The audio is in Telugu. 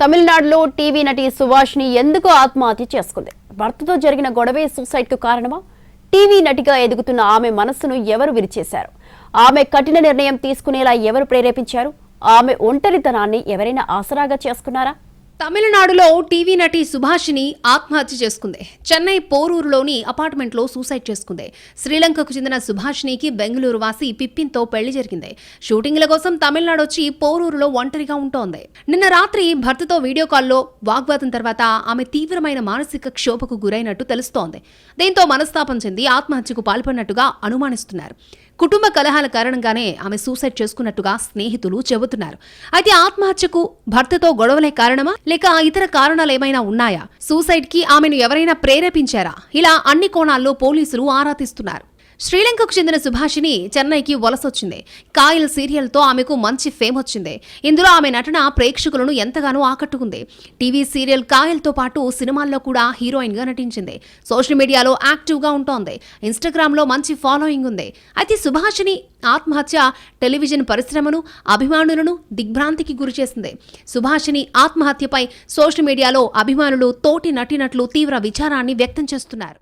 తమిళనాడులో టీవీ నటి సుభాష్ని ఎందుకు ఆత్మహత్య చేసుకుంది? భర్తతో జరిగిన గొడవే సూసైడ్ కు కారణమా? టీవీ నటిగా ఎదుగుతున్న ఆమె మనస్సును ఎవరు విరిచేశారు? ఆమె కఠిన నిర్ణయం తీసుకునేలా ఎవరు ప్రేరేపించారు? ఆమె ఒంటరితనాన్ని ఎవరైనా ఆసరాగా చేసుకున్నారా? తమిళనాడులో టీవీ నటి సుభాషిని ఆత్మహత్య చేసుకుంది. చెన్నై పోరూరులోని అపార్ట్మెంట్లో సూసైడ్ చేసుకుంది. శ్రీలంకకు చెందిన సుభాషినికి బెంగళూరు వాసి పిప్పిన్తో పెళ్లి జరిగింది. షూటింగ్ల కోసం తమిళనాడు వచ్చి పోరూరులో ఒంటరిగా ఉంటోంది. నిన్న రాత్రి భర్తతో వీడియో కాల్లో వాగ్వాదం తర్వాత ఆమె తీవ్రమైన మానసిక క్షోభకు గురైనట్టు తెలుస్తోంది. దీంతో మనస్తాపం చెంది ఆత్మహత్యకు పాల్పడినట్టుగా అనుమానిస్తున్నారు. కుటుంబ కలహాల కారణంగానే ఆమె సూసైడ్ చేసుకున్నట్టుగా స్నేహితులు చెబుతున్నారు. అయితే ఆత్మహత్యకు భర్తతో గొడవలే కారణమా, లేక ఇతర కారణాలేమైనా ఉన్నాయా? సూసైడ్ కి ఆమెను ఎవరైనా ప్రేరేపించారా? ఇలా అన్ని కోణాల్లో పోలీసులు ఆరా తీస్తున్నారు. శ్రీలంకకు చెందిన సుభాషిని చెన్నైకి వలసొచ్చింది. కాయల్ సీరియల్తో ఆమెకు మంచి ఫేమ్ వచ్చింది. ఇందులో ఆమె నటన ప్రేక్షకులను ఎంతగానో ఆకట్టుకుంది. టీవీ సీరియల్ కాయల్తో పాటు సినిమాల్లో కూడా హీరోయిన్ గా నటించింది. సోషల్ మీడియాలో యాక్టివ్ గా ఉంటోంది. ఇన్స్టాగ్రామ్ లో మంచి ఫాలోయింగ్ ఉంది. అయితే సుభాషిని ఆత్మహత్య టెలివిజన్ పరిశ్రమను, అభిమానులను దిగ్భ్రాంతికి గురిచేసింది. సుభాషిని ఆత్మహత్యపై సోషల్ మీడియాలో అభిమానులు, తోటి నటినట్లు తీవ్ర విచారాన్ని వ్యక్తం చేస్తున్నారు.